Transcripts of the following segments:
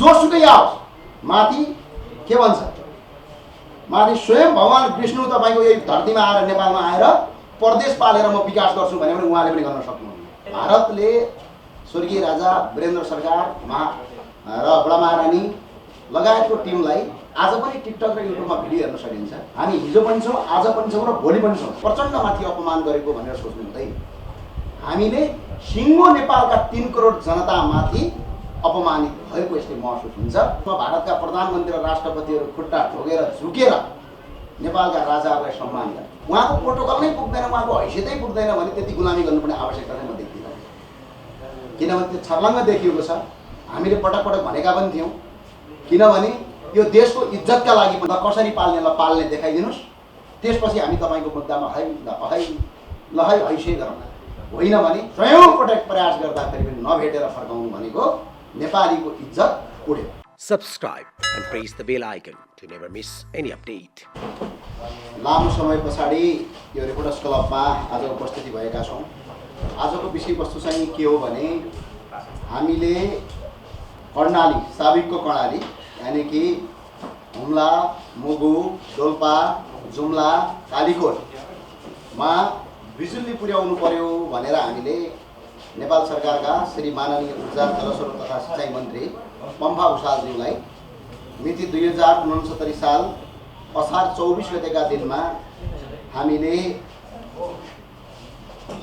जोसुकै आओस् माथि के भन्छ, माथि स्वयं भगवान विष्णु तपाईँको यही धरतीमा आएर नेपालमा आएर प्रदेश पालेर म विकास गर्छु भने पनि उहाँले पनि गर्न सक्नुहुन्न। भारतले स्वर्गीय राजा वीरेन्द्र सरकार र बडा महारानी लगायतको टिमलाई आज पनि टिकटक र युट्युबमा भिडियो हेर्न सकिन्छ। हामी हिजो पनि छौँ, आज पनि छौँ र भोलि पनि छौँ। प्रचण्डमाथि अपमान गरेको भनेर सोच्नु हुँदैन। हामीले सिङ्गो नेपालका 3 करोड जनतामाथि अपमानित भएको यसले महसुस हुन्छ। भारतका प्रधानमन्त्री र राष्ट्रपतिहरू खुट्टा ठोकेर झुकेर नेपालका राजाहरूलाई सम्मान गरे। उहाँको प्रोटोकल नै पुग्दैन, उहाँको हैसियतै पुग्दैन भने त्यति गुलामी गर्नुपर्ने आवश्यकता चाहिँ म देख्दिनँ। किनभने त्यो छर्लङ्ग देखिएको छ। हामीले पटक पटक भनेका पनि थियौँ, किनभने यो देशको इज्जतका लागि कसरी पाल्नेलाई पाल्ने देखाइदिनुहोस्, त्यसपछि हामी तपाईँको मुद्दामा है ल है हैसियत गरौँ, होइन भने स्वयं पटक प्रयास गर्दाखेरि पनि नभेटेर फर्काउनु भनेको नेपालीको इज्जत उड्यो। Subscribe and press the bell icon to never miss any update. लामो समय पछाडि यो रिपोर्टर्स क्लबमा आज उपस्थिति भएका छौँ। आजको विषयवस्तु चाहिँ के हो भने हामीले कर्णाली, साबिकको कर्णाली यानि कि हुम्ला, मुगु, डोल्पा, जुम्ला, कालीकोटमा बिजुली पुर्याउनु पर्यो भनेर हामीले नेपाल सरकारका श्री माननीय ऊर्जा, जलस्रोत तथा सिँचाइ मन्त्री पम्फा भुषालज्यूलाई मिति 2069 साल असार 24 गतेका दिनमा हामीले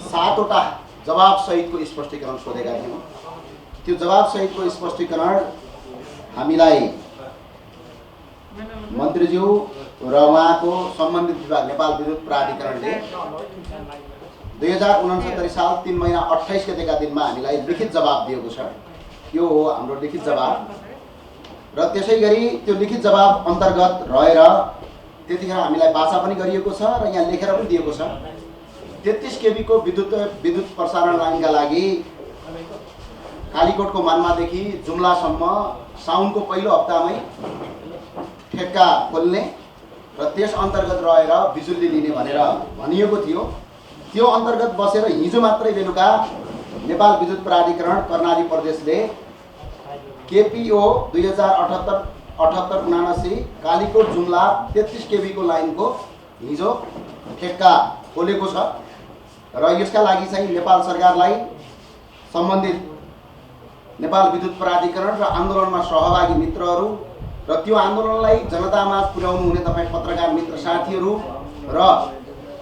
7वटा जवाबसहितको स्पष्टीकरण सोधेका थियौँ। त्यो जवाबसहितको स्पष्टीकरण हामीलाई मन्त्रीज्यू र उहाँको सम्बन्धित विभाग नेपाल विद्युत प्राधिकरणले 2069 साल 3 महिना 28 गतेका दिनमा हामीलाई लिखित जवाब दिएको छ। यो हो हाम्रो लिखित जवाब। र त्यसै गरी त्यो लिखित जवाब अन्तर्गत रहेर त्यतिखेर हामीलाई वाचा पनि गरिएको छ र यहाँ लेखेर पनि दिएको छ। 33 केबीको विद्युत प्रसारण लाइनका लागि कालीकोटको मान्मादेखि जुम्लासम्म साउनको पहिलो हप्तामै ठेक्का खोल्ने र त्यस अन्तर्गत रहेर बिजुली लिने भनेर भनिएको थियो। त्यो अन्तर्गत बसेर हिजो मात्रै बेलुका नेपाल विद्युत प्राधिकरण कर्णाली प्रदेशले केपीओ 2078-79 कालीकोट जुम्ला 33 केबीको लाइनको हिजो ठेक्का खोलेको छ र यसका लागि चाहिँ नेपाल सरकारलाई सम्बन्धित नेपाल विद्युत प्राधिकरण र आन्दोलनमा सहभागी मित्रहरू र त्यो आन्दोलनलाई जनतामा पुर्याउनु हुने तपाईँ पत्रकार मित्र साथीहरू र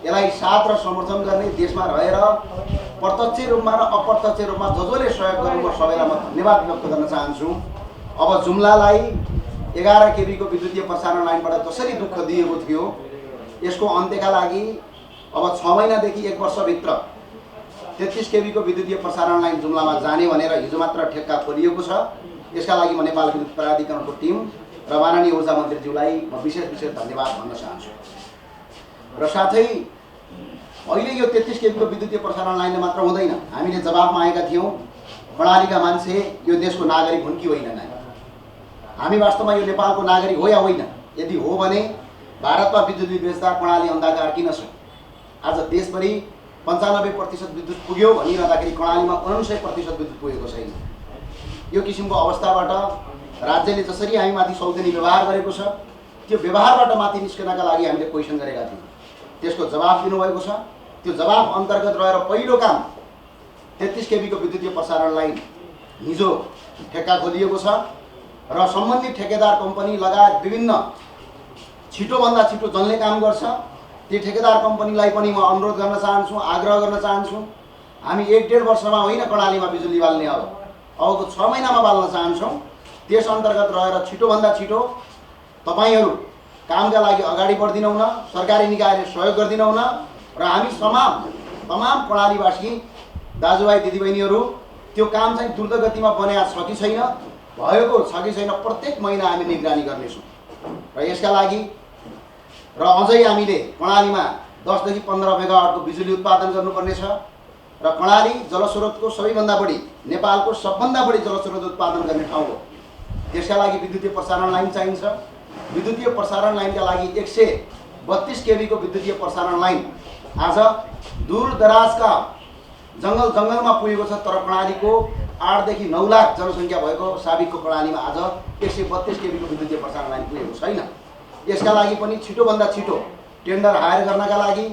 यसलाई साथ र समर्थन गर्ने देशमा रहेर प्रत्यक्ष रूपमा र अप्रत्यक्ष रूपमा जसले सहयोग गर्नु म सबैलाई म धन्यवाद व्यक्त गर्न चाहन्छु। अब जुम्लालाई 11 केबीको विद्युतीय प्रसारण लाइनबाट जसरी दुःख दिएको थियो यसको अन्त्यका लागि अब 6 महिनादेखि 1 वर्षभित्र 33 केबीको विद्युतीय प्रसारण लाइन जुम्लामा जाने भनेर हिजो मात्र ठेक्का खोलिएको छ। यसका लागि म नेपाल विद्युत प्राधिकरणको टिम र माननीय ऊर्जा मन्त्रीज्यूलाई म विशेष धन्यवाद भन्न चाहन्छु। र साथै अहिले यो 33 केबीको विद्युतीय प्रसारण लाइनले मात्र हुँदैन। हामीले जवाबमा आएका थियौँ कर्णालीका मान्छे यो देशको नागरिक हुन् कि होइन, हामी वास्तवमा यो नेपालको नागरिक हो या होइन, यदि हो भने भारतमा बिजुली बेच्दा कर्णाली अन्धकार किन छ? आज देशभरि 95% विद्युत पुग्यो भनिरहँदाखेरि कर्णालीमा 99% विद्युत पुगेको छैन। यो किसिमको अवस्थाबाट राज्यले जसरी हामीमाथि सौजनी व्यवहार गरेको छ त्यो व्यवहारबाट माथि निस्कनका लागि हामीले क्वेसन गरेका थियौँ। त्यसको जवाब दिनुभएको छ। त्यो जवाब अन्तर्गत रहेर पहिलो काम 33 केबीको विद्युतीय प्रसारण लाइन हिजो ठेक्का खोलिएको छ र सम्बन्धित ठेकेदार कम्पनी लगायत विभिन्न छिटोभन्दा छिटो जसले काम गर्छ ती ठेकेदार कम्पनीलाई पनि म अनुरोध गर्न चाहन्छु, आग्रह गर्न चाहन्छु। हामी 1-1.5 वर्षमा होइन कर्णालीमा बिजुली बाल्ने, अबको 6 महिनामा बाल्न चाहन्छौँ। त्यस अन्तर्गत रहेर छिटोभन्दा छिटो तपाईँहरू कामका लागि अगाडि बढ्दिनौ न, सरकारी निकायले सहयोग गर्दिनौ न र हामी तमाम कर्णालीवासी दाजुभाइ दिदीबहिनीहरू त्यो काम चाहिँ द्रुत गतिमा बनाएको छ कि छैन, भएको छ कि छैन प्रत्येक महिना हामी निगरानी गर्नेछौँ। र यसका लागि र अझै हामीले कर्णालीमा 10 देखि 15 मेगावाटको बिजुली उत्पादन गर्नुपर्ने छ र कर्णाली जलस्रोतको सबैभन्दा बढी नेपालको सबभन्दा बढी जलस्रोत उत्पादन गर्ने ठाउँ हो। त्यसका लागि विद्युतीय प्रसारण लाइन चाहिन्छ। विद्युतीय प्रसारण लाइनका लागि 132 केबीको विद्युतीय प्रसारण लाइन आज दूरदराजका जङ्गलमा पुगेको छ, तर कर्णालीको 8 देखि 9 लाख जनसङ्ख्या भएको साबिकको प्रणालीमा आज 132 केबीको विद्युतीय प्रसारण लाइन पुगेको छैन। यसका लागि पनि छिटोभन्दा छिटो टेन्डर हायर गर्नका लागि,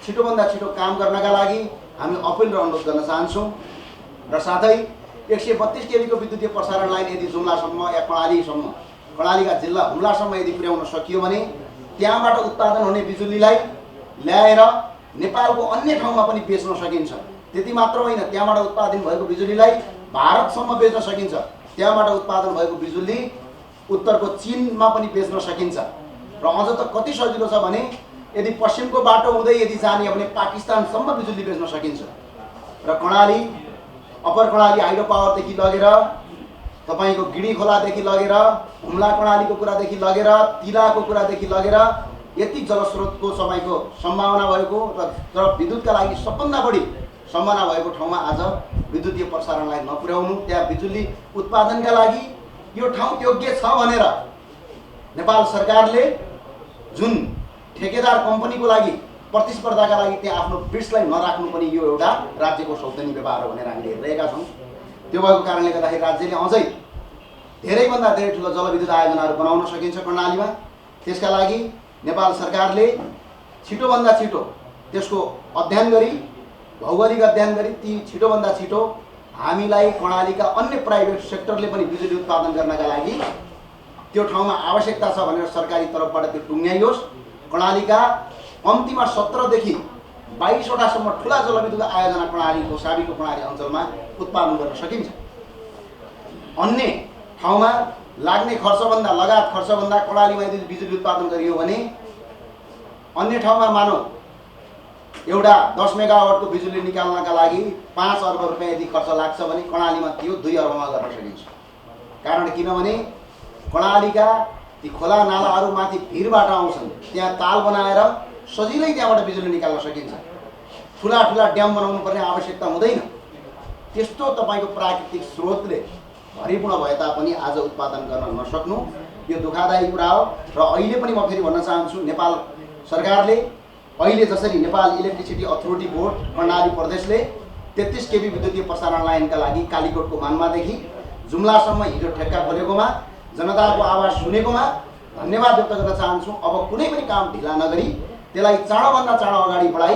छिटोभन्दा छिटो काम गर्नका लागि हामी अपिल र अनुरोध गर्न चाहन्छौँ। र साथै 132 केबीको विद्युतीय प्रसारण लाइन यदि जुम्लासम्म या कर्णालीका जिल्ला हुम्लासम्म यदि पुर्याउन सकियो भने त्यहाँबाट उत्पादन हुने बिजुलीलाई ल्याएर नेपालको अन्य ठाउँमा पनि बेच्न सकिन्छ। त्यति मात्र होइन, त्यहाँबाट उत्पादन भएको बिजुलीलाई भारतसम्म बेच्न सकिन्छ। त्यहाँबाट उत्पादन भएको बिजुली उत्तरको चीनमा पनि बेच्न सकिन्छ। र अझ त कति सजिलो छ भने यदि पश्चिमको बाटो हुँदै यदि जाने भने पाकिस्तानसम्म बिजुली बेच्न सकिन्छ। र कर्णाली, अप्पर कर्णाली हाइड्रो पावरदेखि लगेर तपाईको गिडी खोलादेखि लगेर हुम्ला कर्णालीको कुरादेखि लगेर तिलाको कुरादेखि लगेर यति जलस्रोतको समयको सम्भावना भएको र विद्युतका लागि सबभन्दा बढी सम्भावना भएको ठाउँमा आज विद्युतीय प्रसारणलाई नपुर्याउनु, त्यहाँ बिजुली उत्पादनका लागि यो ठाउँ योग्य छ भनेर नेपाल सरकारले जुन ठेकेदार कम्पनीको लागि प्रतिस्पर्धाका लागि त्यहाँ आफ्नो बिड्सलाई नराख्नु पनि यो एउटा राज्यको सौजन्य व्यवहार हो भनेर हामीले हेरिरहेका छौँ। त्यो भएको कारणले गर्दाखेरि राज्यले अझै धेरैभन्दा धेरै ठुलो जलविद्युत आयोजनाहरू बनाउन सकिन्छ कर्णालीमा। त्यसका लागि नेपाल सरकारले छिटोभन्दा छिटो त्यसको अध्ययन गरी, भौगोलिक अध्ययन गरी ती छिटोभन्दा छिटो हामीलाई कर्णालीका अन्य प्राइभेट सेक्टरले पनि बिजुली उत्पादन गर्नका लागि त्यो ठाउँमा आवश्यकता छ भनेर सरकारी तर्फबाट त्यो टुङ्ग्याइयोस्। कर्णालीका कम्तीमा 17 देखि 22 वटासम्म ठुला जलविद्युत आयोजना कर्णालीको साबिकको कर्णाली अञ्चलमा उत्पादन गर्न सकिन्छ। अन्य ठाउँमा लाग्ने खर्चभन्दा, लगायत खर्चभन्दा कर्णालीमा यदि बिजुली उत्पादन गरियो भने अन्य ठाउँमा मानौ एउटा 10 मेगावाटको बिजुली निकाल्नका लागि 5 अर्ब रुपियाँ यदि खर्च लाग्छ भने कर्णालीमा त्यो 2 अर्बमा गर्न सकिन्छ। कारण किनभने कर्णालीका ती खोला नालाहरू माथि भिरबाट आउँछन्, त्यहाँ ताल बनाएर सजिलै त्यहाँबाट बिजुली निकाल्न सकिन्छ। ठुला ठुला ड्याम बनाउनु पर्ने आवश्यकता हुँदैन। त्यस्तो तपाईँको प्राकृतिक स्रोतले भरिपूर्ण भए तापनि आज उत्पादन गर्न नसक्नु यो दुःखदायी कुरा हो। र अहिले पनि म फेरि भन्न चाहन्छु, नेपाल सरकारले अहिले जसरी Nepal electricity authority board Karnali प्रदेशले 33 केबी विद्युतीय प्रसारण लाइनका लागि कालीकोटको मान्मादेखि जुम्लासम्म हिजो ठेक्का खोलेकोमा, जनताको आवाज सुनेकोमा धन्यवाद व्यक्त गर्न चाहन्छु। अब कुनै पनि काम ढिला नगरी त्यसलाई चाँडोभन्दा चाँडो अगाडि बढाई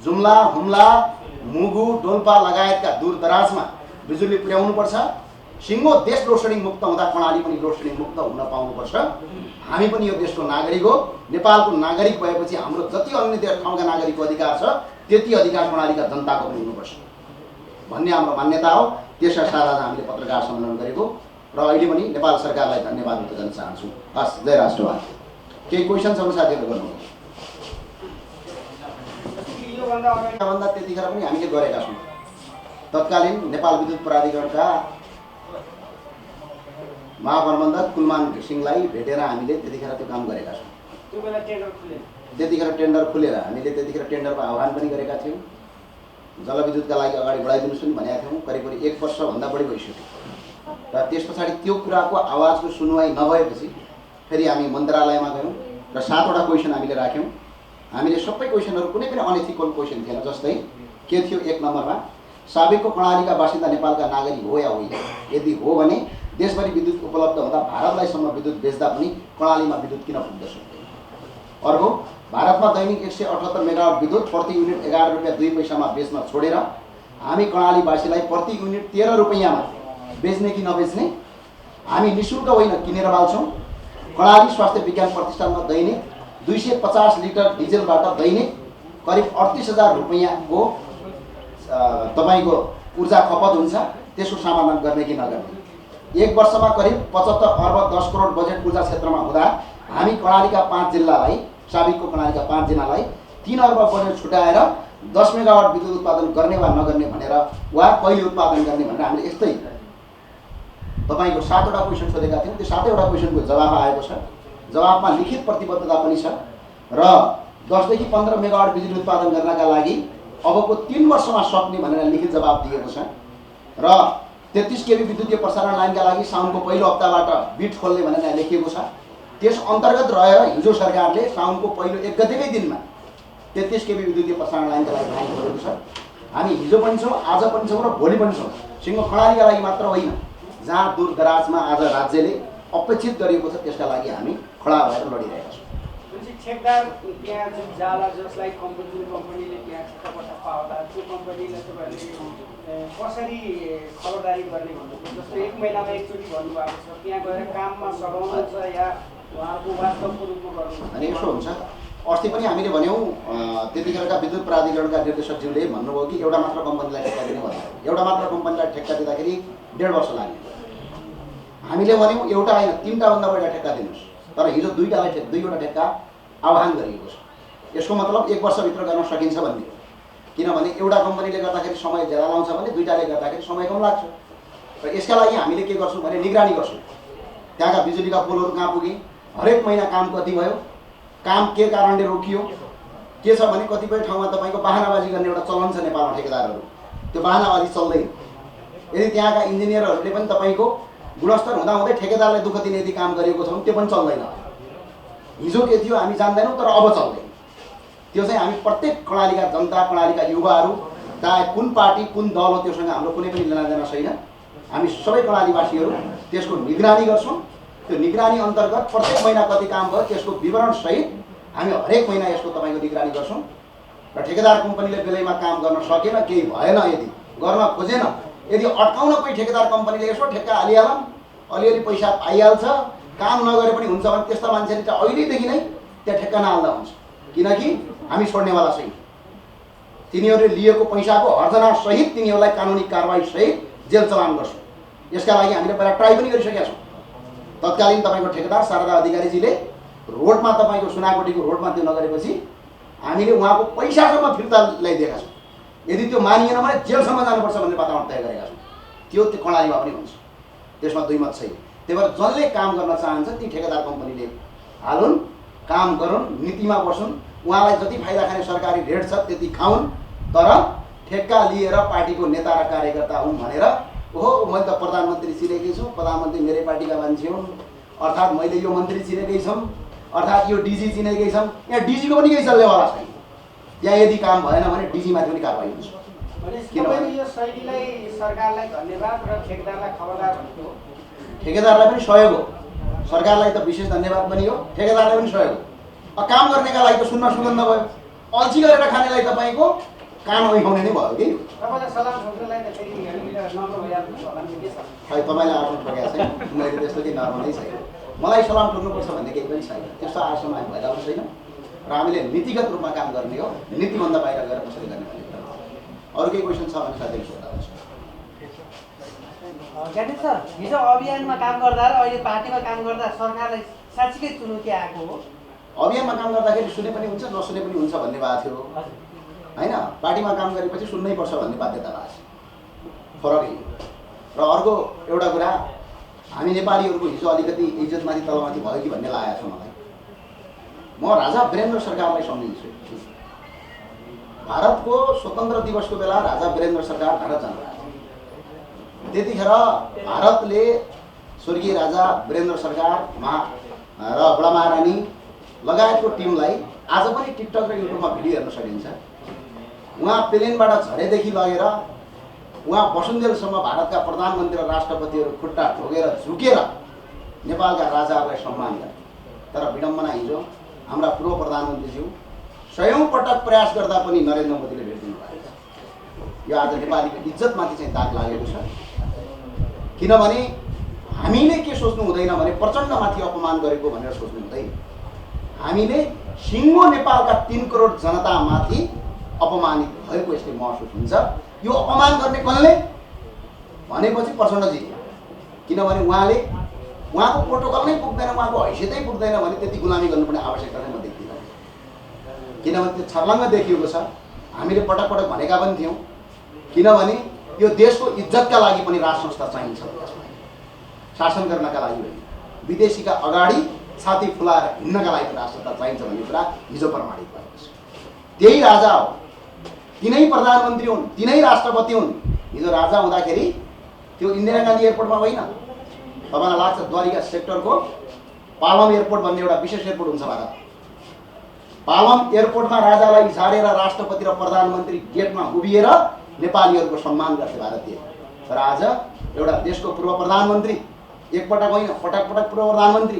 जुम्ला, हुम्ला, मुगु, डोल्पा लगायतका दूरदराजमा बिजुली पुर्याउनुपर्छ। सिङ्गो देश लोडसेडिङ मुक्त हुँदा कर्णाली पनि लोडसेडिङ मुक्त हुन पाउनुपर्छ। हामी पनि यो देशको नागरिक हो। नेपालको नागरिक भएपछि हाम्रो जति अन्य ठाउँका नागरिकको अधिकार छ त्यति अधिकार कर्णालीका जनताको पनि हुनुपर्छ भन्ने हाम्रो मान्यता हो। त्यसका साथ आज हामीले पत्रकार सम्मेलन गरेको र अहिले पनि नेपाल सरकारलाई धन्यवाद व्यक्त गर्न चाहन्छु। हस्, जय राष्ट्रवाद। केही क्वेसन छ भने साथीहरूले गर्नु भन्दा त्यतिखेर पनि हामीले गरेका छौँ। तत्कालीन नेपाल विद्युत प्राधिकरणका महाप्रबन्धक कुलमान सिंहलाई भेटेर हामीले त्यतिखेर त्यो काम गरेका छौँ। त्यतिखेर टेन्डर खुलेर हामीले त्यतिखेर टेन्डरको आह्वान पनि गरेका थियौँ। जलविद्युतका लागि अगाडि बढाइदिनुहोस् पनि भनेका थियौँ। करिब 1 वर्षभन्दा बढी भइसक्यो र त्यस पछाडि त्यो कुराको आवाजको सुनवाई नभएपछि फेरि हामी मन्त्रालयमा गयौँ र 7 वटा क्वेसन हामीले राख्यौँ। हामीले सबै क्वेसनहरू कुनै पनि अनएथिकल क्वेसन थिएन। जस्तै के थियो, 1 नम्बरमा साबिकको कर्णालीका बासिन्दा नेपालका नागरिक हो या होइन, यदि हो भने देशभरि विद्युत उपलब्ध हुँदा भारतलाईसम्म विद्युत बेच्दा पनि कर्णालीमा विद्युत किन पुग्न सक्दैन। अर्को, भारतमा दैनिक 178 मेगावाट विद्युत प्रति युनिट 11 रुपियाँ 2 पैसामा बेच्न छोडेर हामी कर्णालीवासीलाई प्रति युनिट 13 रुपियाँमा बेच्ने कि नबेच्ने? हामी निःशुल्क होइन किनेर बाल्छौँ। कर्णाली स्वास्थ्य विज्ञान प्रतिष्ठानमा दैनिक 250 लिटर डिजेलबाट दैनिक करिब 38,000 रुपियाँको तपाईँको ऊर्जा खपत हुन्छ। त्यसको समाधान गर्ने कि नगर्ने? 1 वर्षमा करिब 75 अर्ब 10 करोड बजेट ऊर्जा क्षेत्रमा हुँदा हामी कर्णालीका 5 जिल्लालाई, साबिकको कर्णालीका 5 जिल्लालाई 3 अर्ब बजेट छुट्याएर 10 मेगावाट विद्युत उत्पादन गर्ने वा नगर्ने भनेर वा कहिले उत्पादन गर्ने भनेर हामीले यस्तै तपाईँको 7 वटा क्वेसन सोधेका थियौँ। त्यो 7 वटा क्वेसनको जवाफ आएको छ। जवाफमा लिखित प्रतिबद्धता पनि छ र 10 देखि 15 मेगावाट बिजुली उत्पादन गर्नका लागि अबको 3 वर्षमा सक्ने भनेर लिखित जवाफ दिएको छ र 33 केबी विद्युतीय प्रसारण लाइनका लागि साउनको पहिलो हप्ताबाट बिट खोल्ने भनेर लेखिएको छ। त्यस अन्तर्गत रहेर हिजो सरकारले साउनको पहिलो 1 गतेकै दिनमा 33 केबी विद्युतीय प्रसारण लाइनका लागि लाइन खोलेको छ। हामी हिजो पनि छौँ, आज पनि छौँ र भोलि पनि छौँ। सिङ्गो खडालीका लागि मात्र होइन, जहाँ दूरदराजमा आज राज्यले अपेक्षित गरिएको छ त्यसका लागि हामी खडा भएर लडिरहेका छौँ। ठेकदार त्यहाँ जुन जाला जसलाई कम्पनीले त्यहाँ ठेक्कापट्टा पाउँदा त्यो कम्पनीले तपाईँहरूले कसरी खबरदारी गर्ने भन्नुभयो? जस्तो 1 महिनामा एकचोटि भन्नुभएको छ, त्यहाँ गएर काममा सघाउनुहुन्छ या उहाँको वास्तवको रूपमा गर्नुहुन्छ? अनि यसो हुन्छ, अस्ति पनि हामीले भन्यौँ, त्यतिखेरका विद्युत प्राधिकरणका निर्देशकज्यूले भन्नुभयो कि एउटा मात्र कम्पनीलाई ठेक्का दिने भन्नुभयो। एउटा मात्र कम्पनीलाई ठेक्का दिँदाखेरि 1.5 वर्ष लाग्ने। हामीले भन्यौँ एउटा होइन 3टा भन्दा बढी ठेक्का दिनुहोस्, तर हिजो 2वटा ठेक्का आह्वान गरिएको छ। यसको मतलब 1 वर्षभित्र गर्न सकिन्छ भन्ने हो। किनभने एउटा कम्पनीले गर्दाखेरि समय ज्यादा लाउँछ भने 2टाले गर्दाखेरि समय कम लाग्छ। र यसका लागि हामीले के गर्छौँ भने निगरानी गर्छौँ। त्यहाँका बिजुलीका पोलहरू कहाँ पुगे, हरेक महिना काम कति भयो, काम के कारणले रोकियो, के छ भने कतिपय ठाउँमा तपाईँको बहानाबाजी गर्ने एउटा चलन छ नेपालमा ठेकेदारहरू, त्यो बहानाबाजी चल्दैन। यदि त्यहाँका इन्जिनियरहरूले पनि तपाईँको गुणस्तर हुँदाहुँदै ठेकेदारलाई दुःख दिने यदि काम गरिएको छ भने त्यो पनि चल्दैन। हिजो के थियो हामी जान्दैनौँ, तर अब चल्दैन। त्यो चाहिँ हामी प्रत्येक कर्णालीका जनता, कर्णालीका युवाहरू, चाहे कुन पार्टी कुन दल हो त्योसँग हाम्रो कुनै पनि लेनादेना छैन। हामी सबै कर्णालीवासीहरू त्यसको निगरानी गर्छौँ। त्यो निगरानी अन्तर्गत प्रत्येक महिना कति काम भयो त्यसको विवरणसहित हामी हरेक महिना यसको तपाईँको निगरानी गर्छौँ। र ठेकेदार कम्पनीले बेलैमा काम गर्न सकेन, केही भएन, यदि गर्न खोजेन, यदि अड्काउन कोही ठेकेदार कम्पनीले यसो ठेक्का हालिहालौँ, अलिअलि पैसा पाइहाल्छ, काम नगरे पनि हुन्छ भने त्यस्ता मान्छेले चाहिँ अहिलेदेखि नै त्यहाँ ठेक्का नहाल्दा हुन्छ। किनकि हामी छोड्नेवाला छैन। तिनीहरूले लिएको पैसाको हर्जना सहित तिनीहरूलाई कानुनी कारवाही सहित जेल चलान गर्छौँ। यसका लागि हामीले पहिला ट्राई पनि गरिसकेका छौँ। तत्कालीन तपाईँको ठेकेदार शारदा अधिकारीजीले रोडमा तपाईँको सुनाकोटीको रोडमा त्यो नगरेपछि हामीले उहाँको पैसासम्म फिर्ता ल्याइदिएका छौँ। यदि त्यो मानिएन भने जेलसम्म जानुपर्छ भन्ने वातावरण तय गरेका छौँ। त्यो कर्णालीमा पनि हुन्छ, त्यसमा दुई मत छैन। त्यही भएर जसले काम गर्न चाहन्छ ती ठेकेदार कम्पनीले हालुन्, काम गरून्, नीतिमा बसुन्, उहाँलाई जति फाइदा खाने सरकारी रेट छ त्यति खाउन्, तर ठेक्का लिएर पार्टीको नेता र कार्यकर्ता हुन् भनेर ओहो मैले त प्रधानमन्त्री चिनेकै छु, प्रधानमन्त्री मेरै पार्टीका मान्छे हुन्, अर्थात् मैले यो मन्त्री चिनेकै छौँ, अर्थात् यो डिजी चिनेकै छौँ। यहाँ डिजीको पनि केही चल्नेवाला छैन। यहाँ यदि काम भएन भने डिजीमाथि पनि कारवाही हुन्छ। किनभने यो शैलीलाई सरकारलाई धन्यवाद र ठेकेदारलाई खबरदार भनेको हो। ठेकेदारलाई पनि सहयोग हो, सरकारलाई त विशेष धन्यवाद पनि हो, ठेकेदारलाई पनि सहयोग हो। काम गर्नेका लागि त सुन्न सुगन्ध भयो, अल्छी गरेर खानेलाई तपाईँको कान ओइखाउने नै भयो कि। तपाईँलाई सलाम ठोक्नलाई त फेरि नम्बर भइहाल्नु होला नि, के छ? खै तपाईँलाई आफ्नो ठोकेको छैन, मैले त्यस्तो केही नर्मलै छैन। मलाई सलाम ठोक्नुपर्छ भन्ने केही पनि छैन, त्यस्तो आशमा हामी भइरहेको छैन। र हामीले नीतिगत रूपमा काम गर्ने हो, नीतिभन्दा बाहिर गएर कसरी गर्ने भन्ने कुरा हो। अरू केही क्वेसन छ भने साथीले सोध्दा हुन्छ। ज्ञानेश सर, हिजो अभियानमा काम गर्दा र अहिले पार्टीमा काम गर्दा सरकारलाई साँच्चीकै चुनौती आएको हो? अभियानमा काम गर्दाखेरि सुने पनि हुन्छ, नसुने पनि हुन्छ भन्ने भएको थियो होइन। पार्टीमा काम गरेपछि सुन्नै पर्छ भन्ने बाध्यता भएको छ, फरकै। र अर्को एउटा कुरा, हामी नेपालीहरूको हिजो अलिकति इज्जतमाथि तलमाथि भयो कि भन्ने लागेको छ मलाई। म राजा वीरेन्द्र सरकारलाई सम्झिन्छु। भारतको स्वतन्त्र दिवसको बेला राजा वीरेन्द्र सरकार भारत जानुभएको थियो। त्यतिखेर भारतले स्वर्गीय राजा वीरेन्द्र सरकार र बुढा महारानी लगायतको टिमलाई आज पनि टिकटक र युट्युबमा भिडियो हेर्न सकिन्छ। उहाँ प्लेनबाट झरेदेखि लगेर उहाँ बसुन्जेलसम्म भारतका प्रधानमन्त्री र राष्ट्रपतिहरू खुट्टा ठोकेर झुकेर नेपालका राजाहरूलाई सम्मान गरे। तर विडम्बना हिजो हाम्रा पूर्व प्रधानमन्त्रीज्यू 100औं पटक प्रयास गर्दा पनि नरेन्द्र मोदीले भेटिदिनु भएको छ। यो आज नेपालीको इज्जतमाथि चाहिँ दाग लागेको छ। किनभने हामीले के सोच्नु हुँदैन भने प्रचण्डमाथि अपमान गरेको भनेर सोच्नु हुँदैन। हामीले सिङ्गो नेपालका 3 करोड जनतामाथि अपमानित भएको यसले महसुस हुन्छ। यो अपमान गर्ने कसले भनेपछि प्रचण्डजी, किनभने उहाँको प्रोटोकल नै पुग्दैन, उहाँको हैसियतै पुग्दैन भने त्यति गुलामी गर्नुपर्ने आवश्यकता चाहिँ म देख्दिनँ। किनभने त्यो छर्लङ्ग देखिएको छ। हामीले पटक पटक भनेका पनि थियौँ, किनभने यो देशको इज्जतका लागि पनि राज संस्था चाहिन्छ, शासन गर्नका लागि होइन, विदेशीका अगाडि छाती फुलाएर हिँड्नका लागि राज संस्था चाहिन्छ भन्ने कुरा हिजो प्रमाणित भएको छ। त्यही राजा हो, तिनै प्रधानमन्त्री हुन्, तिनै राष्ट्रपति हुन्। हिजो राजा हुँदाखेरि त्यो इन्दिरा गान्धी एयरपोर्टमा होइन, तपाईँलाई लाग्छ द्वारिका सेक्टरको पालम एयरपोर्ट भन्ने एउटा विशेष एयरपोर्ट हुन्छ भारत। पालम एयरपोर्टमा राजालाई झारेर राष्ट्रपति र प्रधानमन्त्री गेटमा उभिएर नेपालीहरूको सम्मान गर्थे भारतीय। तर आज एउटा देशको पूर्व प्रधानमन्त्री, एकपटक होइन पटक पटक पूर्व प्रधानमन्त्री,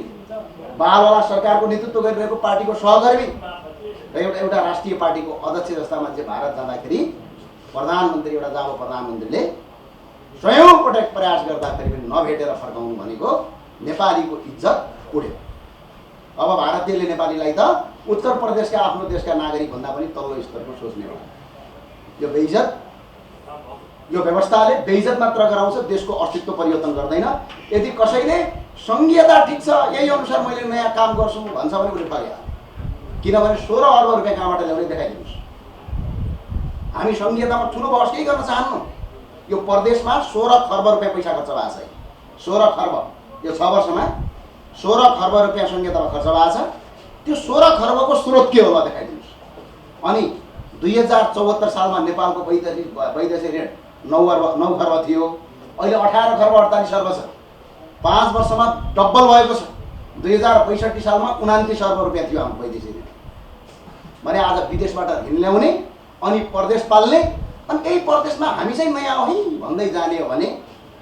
बालवाला सरकारको नेतृत्व गरिरहेको पार्टीको सहकर्मी र एउटा राष्ट्रिय पार्टीको अध्यक्ष जस्ता मान्छे भारत जाँदाखेरि प्रधानमन्त्री, एउटा जाबो प्रधानमन्त्रीले स्वयं पटक प्रयास गर्दाखेरि पनि नभेटेर फर्काउनु भनेको नेपालीको इज्जत उड्यो। अब भारतीयले नेपालीलाई त उत्तर प्रदेशका आफ्नो देशका नागरिक भन्दा पनि तल्लो स्तरको सोच्ने हो। यो बेइज्जत, यो व्यवस्थाले बेइज्जत मात्र गराउँछ, देशको अस्तित्व परिवर्तन गर्दैन। यदि कसैले सङ्घीयता ठिक छ, यही अनुसार मैले नयाँ काम गर्छु भन्छ भने उसले ठग्यो। किनभने 16 अर्ब रुपियाँ कहाँबाट ल्याउने देखाइदिनुहोस्। हामी सङ्घीयतामा ठुलो बहस केही गर्न चाहन्नौँ। यो प्रदेशमा 16 खर्ब रुपियाँ पैसा खर्च भएको छ। 16 खर्ब, यो 6 वर्षमा 16 खर्ब रुपियाँ सङ्घीयतामा खर्च भएको छ। त्यो 16 खर्बको स्रोत के होला देखाइदिनुहोस्। अनि 2074 सालमा नेपालको वैदेशिक ऋण 9 खर्ब थियो, अहिले 18 खर्ब 48 अर्ब छ। 5 वर्षमा डबल भएको छ। 2065 सालमा 29 अर्ब रुपियाँ थियो हाम्रो वैदेशिक ऋण। भने आज विदेशबाट ऋण ल्याउने अनि प्रदेश पाल्ने, अनि त्यही प्रदेशमा हामी चाहिँ नयाँ है भन्दै जाने हो भने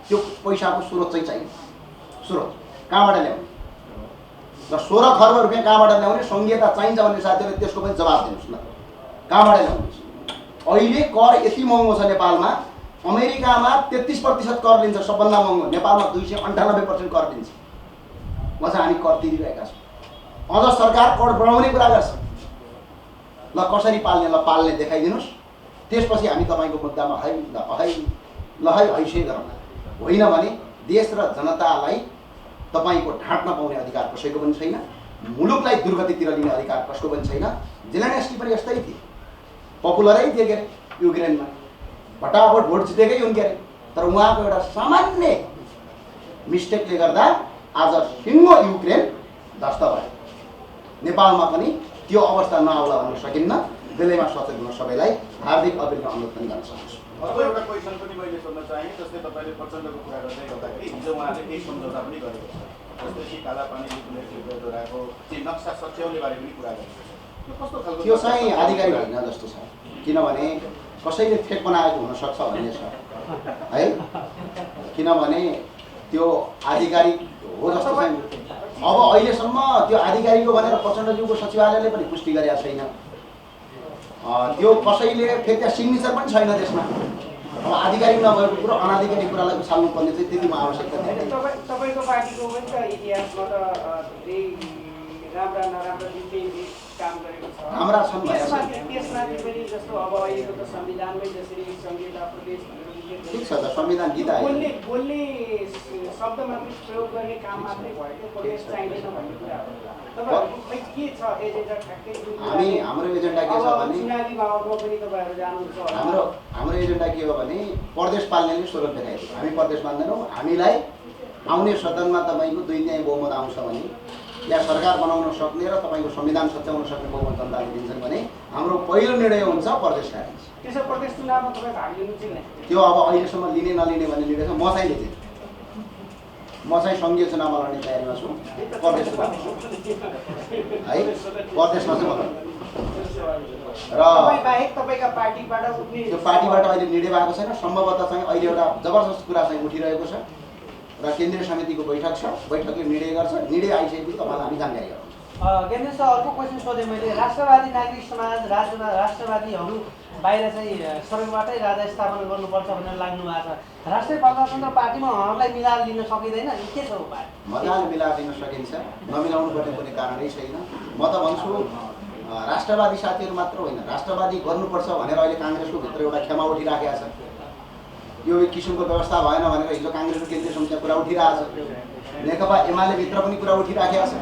त्यो पैसाको स्रोत चाहिँ चाहिन्छ। स्रोत कहाँबाट ल्याउने र 16 खर्ब रुपियाँ कहाँबाट ल्याउने, सङ्घीयता चाहिन्छ भन्ने साथीहरूले त्यसको पनि जवाब दिनुहोस् न। कहाँबाट ल्याउने? अहिले कर यति महँगो छ नेपालमा। अमेरिकामा 33% कर लिन्छ, सबभन्दा महँगो। नेपालमा 298% कर लिन्छ। म चाहिँ हामी कर तिरिरहेका छौँ। अझ सरकार कर बढाउने कुरा गर्छ। ल कसरी पाल्ने, ल पाल्ने देखाइदिनुहोस्। त्यसपछि हामी तपाईँको मुद्दामा है हैसे गरौँ। होइन भने देश र जनतालाई तपाईँको ढाँट्न पाउने अधिकार कसैको पनि छैन। मुलुकलाई दुर्गतितिर लिने अधिकार कसको पनि छैन। जेलेन्स्की पनि यस्तै थिए, पपुलरै थिए के अरे युक्रेनमा, फटाफट भोट जितेकै हुन् के अरे। तर उहाँको एउटा सामान्य मिस्टेकले गर्दा आज सिङ्गो युक्रेन ध्वस्त भयो। नेपालमा पनि त्यो अवस्था नआउला भन्न सकिन्न। बेलैमा सचेत हुन सबैलाई हार्दिक अभिनन्दन अनुरोध पनि गर्न चाहन्छु। अर्को एउटा क्वेसन पनि मैले सोध्न चाहेँ। जस्तै तपाईँले प्रचण्डको कुरा गर्दै गर्दाखेरि हिजो उहाँले केही सम्झौता पनि गरेको छ। जस्तै कि कालापानी जोडाको चाहिँ नक्सा सच्याउने बारे पनि कुरा गरेको छ। त्यो कस्तो खालको? त्यो चाहिँ आधिकारिक होइन जस्तो छ। किनभने कसैले फेक बनाएको हुनसक्छ भन्ने छ है। किनभने त्यो आधिकारिक हो जस्तो चाहिँ अब अहिलेसम्म त्यो आधिकारिक हो भनेर प्रचण्डज्यूको सचिवालयले पनि पुष्टि गरेका छैन। त्यो कसैले फेरि त्यहाँ सिग्नेचर पनि छैन त्यसमा। अब आधिकारिक नभएको कुरो अनाधिकारिक कुरालाई उछाल्नुपर्ने चाहिँ त्यतिमा आवश्यकता थियो। तपाईँको पार्टीको पनि त इतिहासमा त धेरै राम्रा नराम्रा दुईटै काम गरेको छ। हाम्रा छन् त्यसमाथि पनि जस्तो अब अहिलेको त संविधानमै जसरी संहिता प्रदेश ठिक छ त, संविधान गीता बोल्ने शब्द मात्रै प्रयोग गर्ने काम मात्रै भएको प्रदेश चाहिँदैन भन्ने कुरा हो। तपाईँ के छ एजेन्डा ठ्याक्कै? हाम्रो एजेन्डा के छ भने चुनावी माहौलमा पनि तपाईँहरू जानुहुन्छ होला। हाम्रो एजेन्डा के हो भने प्रदेश पाल्नेले स्वरूप देखाइदियो। हामी प्रदेश पाल्दैनौँ। हामीलाई आउने सदनमा तपाईँको 2/3 बहुमत आउँछ भने या सरकार बनाउन सक्ने र तपाईँको संविधान सच्याउन सक्ने बहुमत जनताले दिन्छन् भने हाम्रो पहिलो निर्णय हुन्छ प्रदेश खारिज। त्यसो प्रदेश चुनावमा तपाईँ भाग लिनु चाहिँ त्यो अब अहिलेसम्म लिने नलिने भन्ने निर्णय छ। म चाहिँ लिन्छु। म चाहिँ सङ्घीय चुनावमा लड्ने तयारीमा छु। प्रदेश चुनाव है, प्रदेशमा चाहिँ म र बाहेक तपाईँका पार्टीबाट उठ्ने त्यो पार्टीबाट अहिले निर्णय भएको छैन। सम्भवतः चाहिँ अहिले एउटा जबरजस्त कुरा चाहिँ उठिरहेको छ र केन्द्रीय समितिको बैठक छ। बैठकले निर्णय गर्छ। निर्णय आइसकेपछि तपाईँलाई हामी जानकारी गराउँछौँ। ज्ञानेश सर, अर्को क्वेसन सोधेँ मैले। राष्ट्रवादी नागरिक समाज, राष्ट्रवादीहरू बाहिर चाहिँ सडकबाटै राजा स्थापना गर्नुपर्छ भनेर लाग्नु भएको छ। राष्ट्रिय प्रजातन्त्र पार्टीमा उहाँहरूलाई मिलाएर लिन सकिँदैन? के छ उपाय? मजाले मिलाएर दिन सकिन्छ। नमिलाउनु पर्ने कुनै कारणै छैन। म त भन्छु राष्ट्रवादी साथीहरू मात्र होइन, राष्ट्रवादी गर्नुपर्छ भनेर अहिले काङ्ग्रेसको भित्र एउटा क्षमा उठिराखेको छ। यो किसिमको व्यवस्था भएन भनेर हिजो काङ्ग्रेसको केन्द्रीय समितिमा कुरा उठिरहेको छ। नेकपा एमाले भित्र पनि कुरा उठिराखेको छ।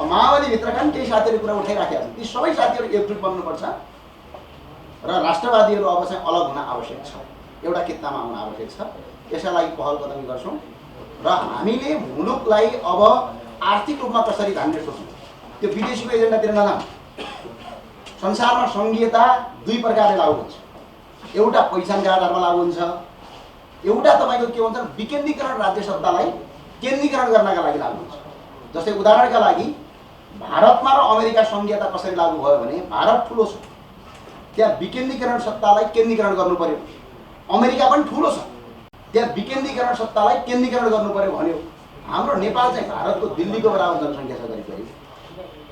माओवादी भित्रका पनि केही साथीहरू कुरा उठाइराखेका छन्। ती सबै साथीहरू एकजुट बन्नुपर्छ र राष्ट्रवादीहरू अब चाहिँ अलग हुन आवश्यक छ। एउटा कित्तामा आउन आवश्यक छ। यसका लागि पहल कदमी गर्छौँ र हामीले मुलुकलाई अब आर्थिक रूपमा कसरी धान्ने सोच्छौँ। त्यो विदेशीको एजेन्डातिर नजाउँ। संसारमा सङ्घीयता दुई प्रकारले लागू हुन्छ। एउटा पहिचानका आधारमा लागू हुन्छ, एउटा तपाईँको के भन्छ विकेन्द्रीकरण, राज्य सत्तालाई केन्द्रीकरण गर्नका लागि लागू हुन्छ। जस्तै उदाहरणका लागि भारतमा र अमेरिका सङ्घीयता कसरी लागू भयो भने भारत ठुलो छ, त्यहाँ विकेन्द्रीकरण सत्तालाई केन्द्रीकरण गर्नु पर्यो। अमेरिका पनि ठुलो छ, त्यहाँ विकेन्द्रीकरण सत्तालाई केन्द्रीकरण गर्नु पर्यो भन्यो। हाम्रो नेपाल चाहिँ भारतको दिल्लीको बराबर जनसङ्ख्या छ करिब करिब,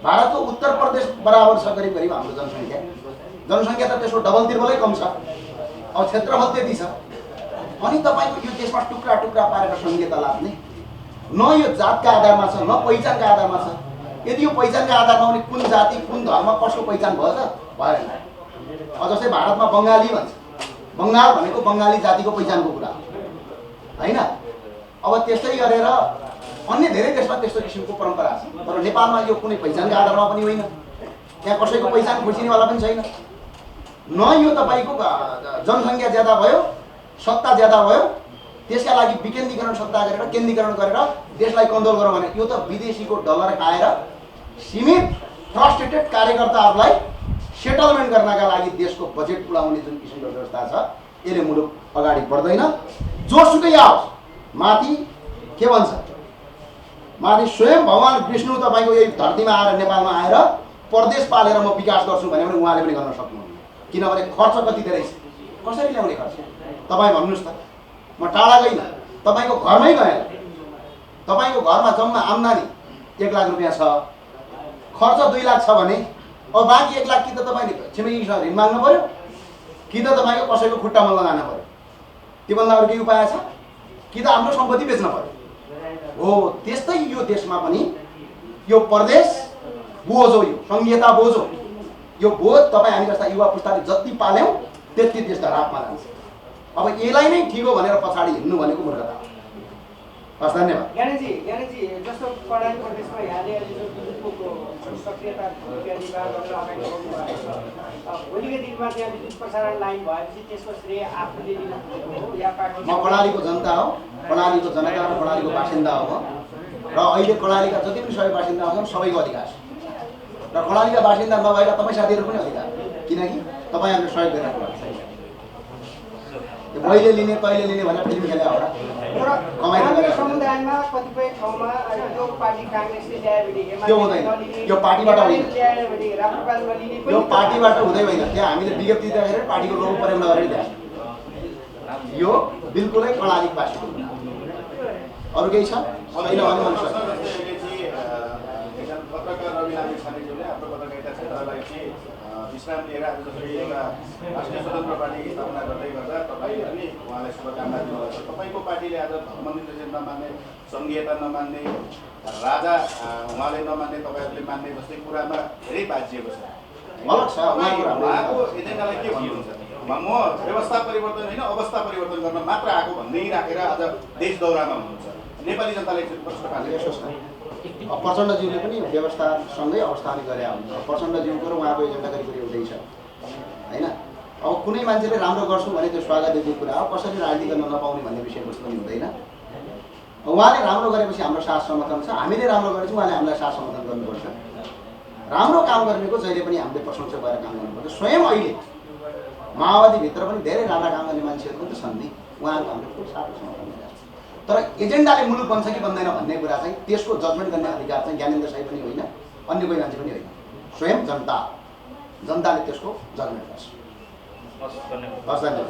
भारतको उत्तर प्रदेश बराबर छ करिब करिब हाम्रो जनसङ्ख्या त त्यसको डबल तिर्बलै कम छ। अब क्षेत्रफल त्यति छ, अनि तपाईँको यो देशमा टुक्रा टुक्रा पारेर संहिता लाग्ने, न यो जातका आधारमा छ न पहिचानका आधारमा छ। यदि यो पहिचानका आधारमा भने कुन जाति कुन धर्म कसको पहिचान भयो त? भएन। जस्तै भारतमा बङ्गाली भन्छ, बङ्गाल भनेको बङ्गाली जातिको पहिचानको कुरा होइन। अब त्यस्तै गरेर अन्य धेरै देशमा त्यस्तो किसिमको परम्परा छ, तर नेपालमा यो कुनै पहिचानका आधारमा पनि होइन, त्यहाँ कसैको पहिचान खोजिनेवाला पनि छैन। न यो तपाईँको जनसङ्ख्या ज्यादा भयो, सत्ता ज्यादा भयो, त्यसका लागि विकेन्द्रीकरण सत्ता गरेर केन्द्रीकरण गरेर देशलाई कन्ट्रोल गरौँ भने यो त विदेशीको डलर खाएर सीमित फ्रस्ट्रेटेड कार्यकर्ताहरूलाई सेटलमेन्ट गर्नका लागि देशको बजेट उडाउने जुन किसिमको व्यवस्था छ, यसले मुलुक अगाडि बढ्दैन। जोसुकै आओस्, माथि के भन्छ, माथि स्वयं भगवान् विष्णु तपाईँको यही धरतीमा आएर नेपालमा आएर प्रदेश पालेर म विकास गर्छु भने पनि उहाँले पनि गर्न सक्नुहुन्न, किनभने खर्च कति धेरै छ, कसरी ल्याउने खर्च तपाईँ भन्नुहोस् त। म टाढा गइनँ, तपाईँको घरमै गएँ, तपाईँको घरमा जम्मा आम्दानी 1 लाख रुपियाँ छ, खर्च 2 लाख छ भने अब बाँकी 1 लाख कि त तपाईँले छिमेकीसँग ऋण माग्नु पर्यो कि त तपाईँको कसैको खुट्टामा लगाउनु पर्यो। त्योभन्दा अरू केही उपाय छ कि त आफ्नो सम्पत्ति बेच्न पर्यो। हो त्यस्तै यो देशमा पनि यो प्रदेश बोझो, यो संहिता बोझो, यो बोझ तपाईँ हामी जस्ता युवा पुस्ताले जति पाल्यौँ त्यति देश धरापमा जान्छ। अब यसलाई नै ठिक हो भनेर पछाडि हिँड्नु भनेको मूर्खता। हस्, धन्यवाद। ज्ञानेजी जस्तो कर्णाली प्रदेशमा यहाँले अहिले जो विद्युतको सक्रियता भूमिका निर्वाह गरेर अगाडि बढ्नु भएको छ, भोलिको दिनमा त्यहाँ विद्युत प्रसारण लाइन भएपछि त्यसको श्रेय आफूले लिनु हो या पार्टी? म कर्णालीको जनता हो, कर्णालीको जनता हो, कर्णालीको बासिन्दा हो र अहिले कर्णालीका जति पनि सबै बासिन्दा छन् सबैको अधिकार छ र कर्णालीका बासिन्दा नभएका तपाईँ साथीहरू पनि अधिकार, किनकि तपाईँहरूले सहयोग गरिरहेको भएको छ। यो मैले लिने तैँले लिने भनेर फिल्म खेले होला काङ्ग्रेस समुदायमा कतिपय ठाउँमा यो पार्टी काङ्ग्रेसले ल्यायो भने त्यो हुँदैन, यो पार्टीबाट होइन, ल्यायो भने राप्रपाल नलिने यो पार्टीबाट हुँदै होइन। त्यहाँ हामीले विज्ञप्ति दिँदाखेरि पार्टीको लोगो प्रयोग नगरेर दिए, यो बिल्कुलै कर्णालीवासीको अरू केही छ छैन भने भन्नु सक्छ। पत्रकार रवि लामी छानेज्यूले आफ्नो पत्रकारिता क्षेत्रलाई चाहिँ विश्राम लिएर आज जसरी एउटा राष्ट्रिय स्वतन्त्र पार्टी स्थापना गर्दै गर्दा तपाईँ पनि उहाँलाई शुभकामना दिनुभएको छ। तपाईँको पार्टीले आज मन्दिर नमान्ने, सङ्घीयता नमान्ने, राजा उहाँले नमान्ने, तपाईँहरूले मान्ने जस्तै कुरामा धेरै बाजिएको छ। उहाँको एजेन्डालाई के भन्नुहुन्छ? म व्यवस्था परिवर्तन होइन अवस्था परिवर्तन गर्न मात्र आएको भन्दै राखेर आज देश दौरामा हुनुहुन्छ। नेपाली जनतालाई प्रश्न पार्नु प्रचण्डज्यूले पनि व्यवस्थासँगै अवस्था पनि गरे हुन्छ। प्रचण्डज्यूको र उहाँको एजेन्डा करिब एउटै छ होइन। अब कुनै मान्छेले राम्रो गर्छु भने त्यो स्वागतयोग्य कुरा हो, कसरी राजनीति गर्न नपाउने भन्ने विषयवस्तु पनि हुँदैन। उहाँले राम्रो गरेपछि हाम्रो साथ समर्थन छ, हामीले राम्रो गरेपछि उहाँले हामीलाई साथ समर्थन गर्नुपर्छ। राम्रो काम गर्नेको जहिले पनि हामीले प्रशंसा गरेर काम गर्नुपर्छ। स्वयं अहिले माओवादीभित्र पनि धेरै राम्रा काम गर्ने मान्छेहरू पनि त छन् नि, उहाँहरूको हामीले फुल साथ समर्थन गरिरहेको छ। तर एजेन्डाले मुलुक बन्छ कि बन्दैन भन्ने कुरा चाहिँ त्यसको जजमेन्ट गर्ने अधिकार चाहिँ ज्ञानेन्द्र साई पनि होइन, अन्य कोही मान्छे पनि होइन, स्वयं जनताले त्यसको जजमेन्ट गर्छ। हस्, धन्यवाद।